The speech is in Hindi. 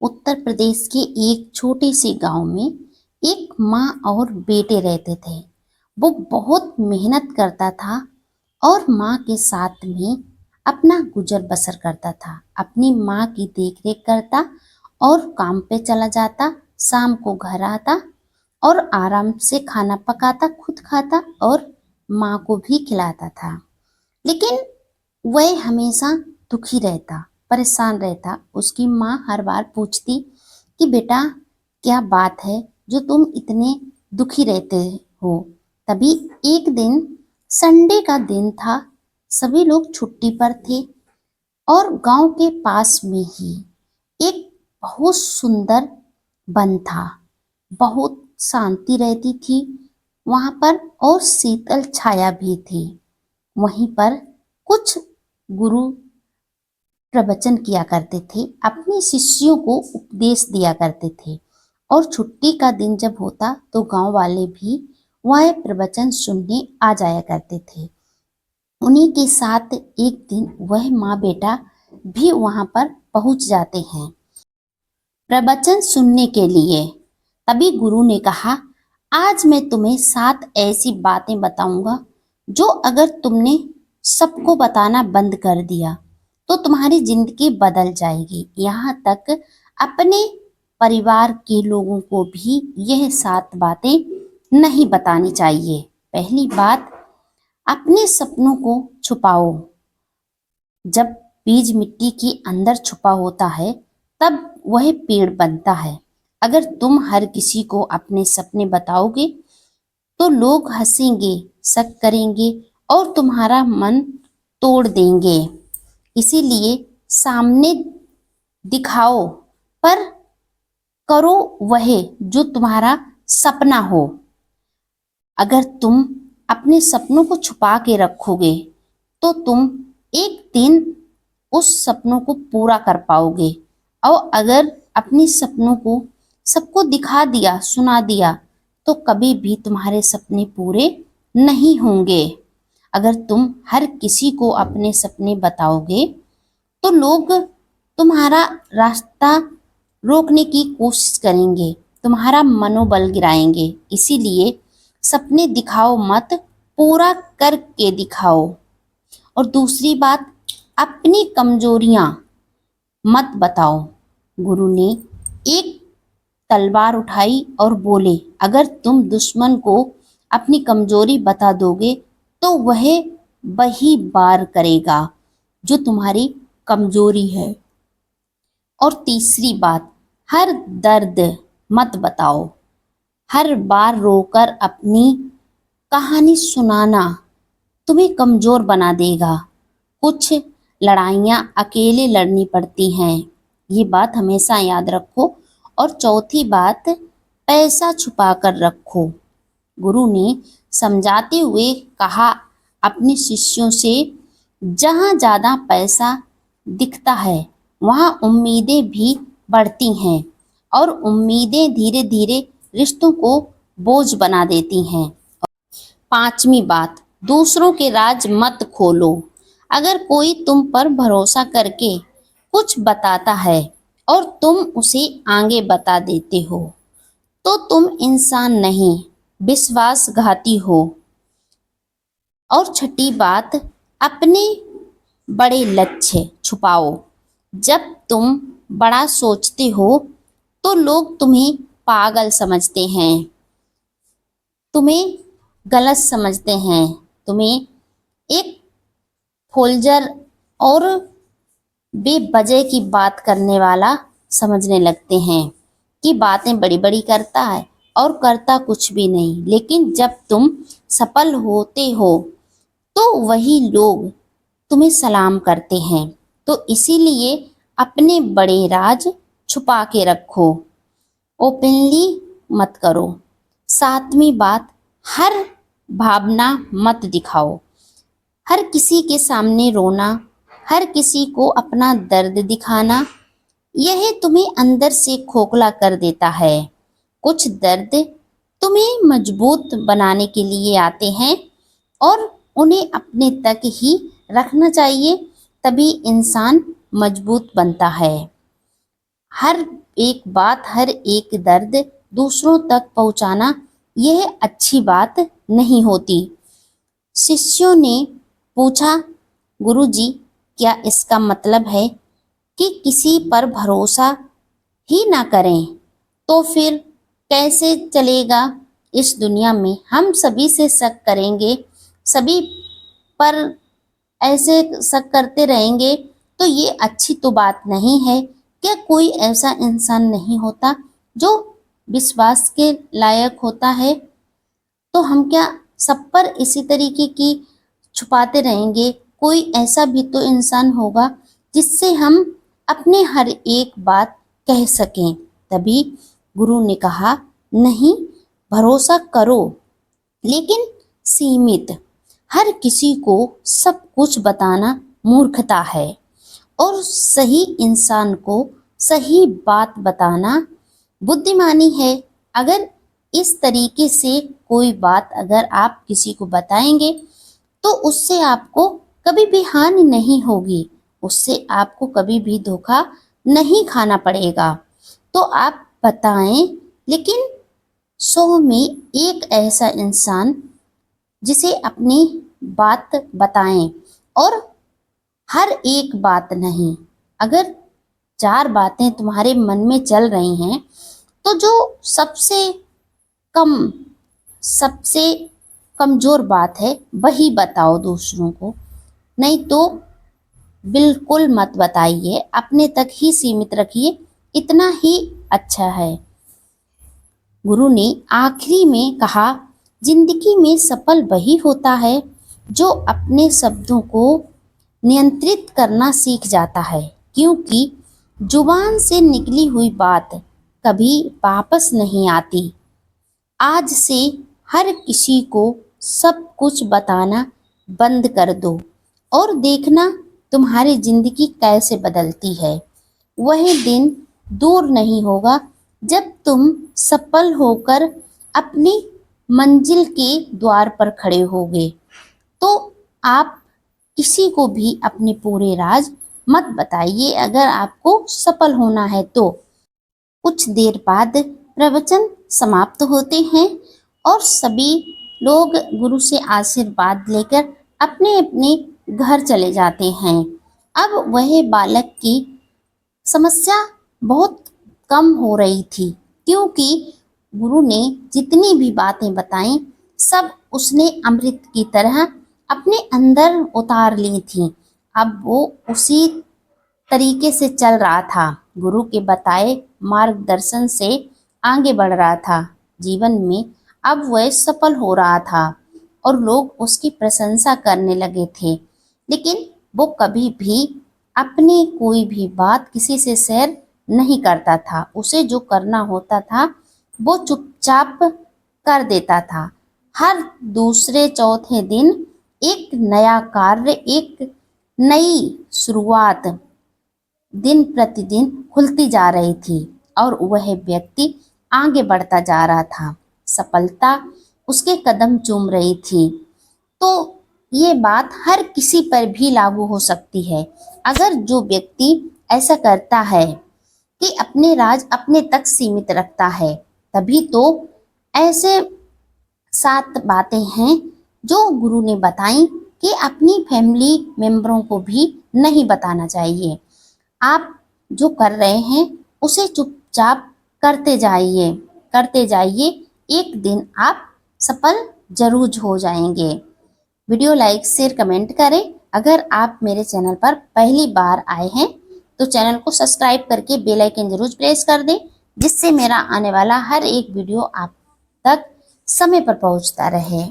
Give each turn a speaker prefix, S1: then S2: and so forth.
S1: उत्तर प्रदेश के एक छोटे से गांव में एक माँ और बेटे रहते थे। वो बहुत मेहनत करता था और माँ के साथ में अपना गुजर बसर करता था। अपनी माँ की देखरेख करता और काम पे चला जाता, शाम को घर आता और आराम से खाना पकाता, खुद खाता और माँ को भी खिलाता था। लेकिन वह हमेशा दुखी रहता, परेशान रहता। उसकी माँ हर बार पूछती कि बेटा क्या बात है जो तुम इतने दुखी रहते हो। तभी एक दिन संडे का दिन था, सभी लोग छुट्टी पर थे और गांव के पास में ही एक बहुत सुंदर वन था। बहुत शांति रहती थी वहां पर और शीतल छाया भी थी। वहीं पर कुछ गुरु प्रवचन किया करते थे, अपने शिष्यों को उपदेश दिया करते थे और छुट्टी का दिन जब होता तो गांव वाले भी वह प्रवचन सुनने आ जाया करते थे। उन्हीं के साथ एक दिन वह माँ बेटा भी वहां पर पहुंच जाते हैं प्रवचन सुनने के लिए। तभी गुरु ने कहा, आज मैं तुम्हें 7 ऐसी बातें बताऊंगा जो अगर तुमने सबको बताना बंद कर दिया तो तुम्हारी जिंदगी बदल जाएगी। यहाँ तक अपने परिवार के लोगों को भी यह 7 बातें नहीं बतानी चाहिए। पहली बात, अपने सपनों को छुपाओ। जब बीज मिट्टी के अंदर छुपा होता है तब वह पेड़ बनता है। अगर तुम हर किसी को अपने सपने बताओगे तो लोग हंसेंगे, शक करेंगे और तुम्हारा मन तोड़ देंगे। इसीलिए सामने दिखाओ पर करो वह जो तुम्हारा सपना हो। अगर तुम अपने सपनों को छुपा के रखोगे तो तुम एक दिन उस सपनों को पूरा कर पाओगे। और अगर अपने सपनों को सबको दिखा दिया, सुना दिया तो कभी भी तुम्हारे सपने पूरे नहीं होंगे। अगर तुम हर किसी को अपने सपने बताओगे तो लोग तुम्हारा रास्ता रोकने की कोशिश करेंगे, तुम्हारा मनोबल गिराएंगे। इसीलिए सपने दिखाओ मत, पूरा करके दिखाओ। और दूसरी बात, अपनी कमजोरियां मत बताओ। गुरु ने एक तलवार उठाई और बोले, अगर तुम दुश्मन को अपनी कमजोरी बता दोगे तो वह वही वार करेगा जो तुम्हारी कमजोरी है। और तीसरी बात, हर दर्द मत बताओ। हर बार रोकर अपनी कहानी सुनाना तुम्हें कमजोर बना देगा। कुछ लड़ाइयाँ अकेले लड़नी पड़ती हैं, ये बात हमेशा याद रखो। और चौथी बात, पैसा छुपा कर रखो। गुरु ने समझाते हुए कहा, अपने शिष्यों से जहाँ ज़्यादा पैसा दिखता है वहाँ उम्मीदें भी बढ़ती हैं और उम्मीदें धीरे धीरे रिश्तों को बोझ बना देती हैं। पांचवी बात, दूसरों के राज मत खोलो। अगर कोई तुम पर भरोसा करके कुछ बताता है और तुम उसे आगे बता देते हो तो तुम इंसान नहीं, विश्वासघाती हो। और छठी बात, अपने बड़े लक्ष्य छुपाओ। जब तुम बड़ा सोचते हो तो लोग तुम्हें पागल समझते हैं, तुम्हें गलत समझते हैं, तुम्हें एक फोल्जर और बेवजह की बात करने वाला समझने लगते हैं कि बातें बड़ी बड़ी करता है और करता कुछ भी नहीं। लेकिन जब तुम सफल होते हो तो वही लोग तुम्हें सलाम करते हैं। तो इसीलिए अपने बड़े राज छुपा के रखो, ओपनली मत करो। सातवीं बात, हर भावना मत दिखाओ। हर किसी के सामने रोना, हर किसी को अपना दर्द दिखाना, यह तुम्हें अंदर से खोखला कर देता है। कुछ दर्द तुम्हें मजबूत बनाने के लिए आते हैं और उन्हें अपने तक ही रखना चाहिए, तभी इंसान मजबूत बनता है। हर एक बात, हर एक दर्द दूसरों तक पहुंचाना यह अच्छी बात नहीं होती। शिष्यों ने पूछा, गुरुजी, क्या इसका मतलब है कि किसी पर भरोसा ही ना करें? तो फिर कैसे चलेगा इस दुनिया में? हम सभी से शक करेंगे, सभी पर ऐसे शक करते रहेंगे तो ये अच्छी तो बात नहीं है। क्या कोई ऐसा इंसान नहीं होता जो विश्वास के लायक होता है? तो हम क्या सब पर इसी तरीके की छुपाते रहेंगे? कोई ऐसा भी तो इंसान होगा जिससे हम अपने हर एक बात कह सकें। तभी गुरु ने कहा, नहीं, भरोसा करो, लेकिन सीमित। हर किसी को सब कुछ बताना मूर्खता है, और सही इंसान को सही बात बताना बुद्धिमानी है। अगर इस तरीके से कोई बात अगर आप किसी को बताएंगे तो उससे आपको कभी भी हानि नहीं होगी, उससे आपको कभी भी धोखा नहीं खाना पड़ेगा। तो आप बताएं, लेकिन 100 में एक ऐसा इंसान जिसे अपनी बात बताएं, और हर एक बात नहीं। अगर 4 बातें तुम्हारे मन में चल रही हैं तो जो सबसे कम, सबसे कमजोर बात है वही बताओ दूसरों को, नहीं तो बिल्कुल मत बताइए, अपने तक ही सीमित रखिए, इतना ही अच्छा है। गुरु ने आखिरी में कहा, जिंदगी में सफल वही होता है जो अपने शब्दों को नियंत्रित करना सीख जाता है, क्योंकि जुबान से निकली हुई बात कभी वापस नहीं आती। आज से हर किसी को सब कुछ बताना बंद कर दो और देखना तुम्हारी जिंदगी कैसे बदलती है। वह दिन दूर नहीं होगा जब तुम सफल होकर अपनी मंजिल के द्वार पर खड़े होगे। तो आप किसी को भी अपने पूरे राज मत बताइए अगर आपको सफल होना है तो। कुछ देर बाद प्रवचन समाप्त होते हैं और सभी लोग गुरु से आशीर्वाद लेकर अपने अपने घर चले जाते हैं। अब वह बालक की समस्या बहुत कम हो रही थी, क्योंकि गुरु ने जितनी भी बातें बताई सब उसने अमृत की तरह अपने अंदर उतार ली थी। अब वो उसी तरीके से चल रहा था, गुरु के बताए मार्गदर्शन से आगे बढ़ रहा था जीवन में। अब वह सफल हो रहा था और लोग उसकी प्रशंसा करने लगे थे, लेकिन वो कभी भी अपनी कोई भी बात किसी से शेयर नहीं करता था। उसे जो करना होता था वो चुपचाप कर देता था। हर दूसरे चौथे दिन एक नया कार्य, एक नई शुरुआत दिन प्रतिदिन खुलती जा रही थी और वह व्यक्ति आगे बढ़ता जा रहा था। सफलता उसके कदम चूम रही थी। तो ये बात हर किसी पर भी लागू हो सकती है। अगर जो व्यक्ति ऐसा करता है कि अपने राज अपने तक सीमित रखता है, तभी तो ऐसे 7 बातें हैं जो गुरु ने बताई कि अपनी फैमिली मेंबरों को भी नहीं बताना चाहिए। आप जो कर रहे हैं उसे चुपचाप करते जाइए, एक दिन आप सफल जरूर हो जाएंगे। वीडियो लाइक शेयर कमेंट करें। अगर आप मेरे चैनल पर पहली बार आए हैं तो चैनल को सब्सक्राइब करके बेल आइकन जरूर प्रेस कर दें, जिससे मेरा आने वाला हर एक वीडियो आप तक समय पर पहुंचता रहे।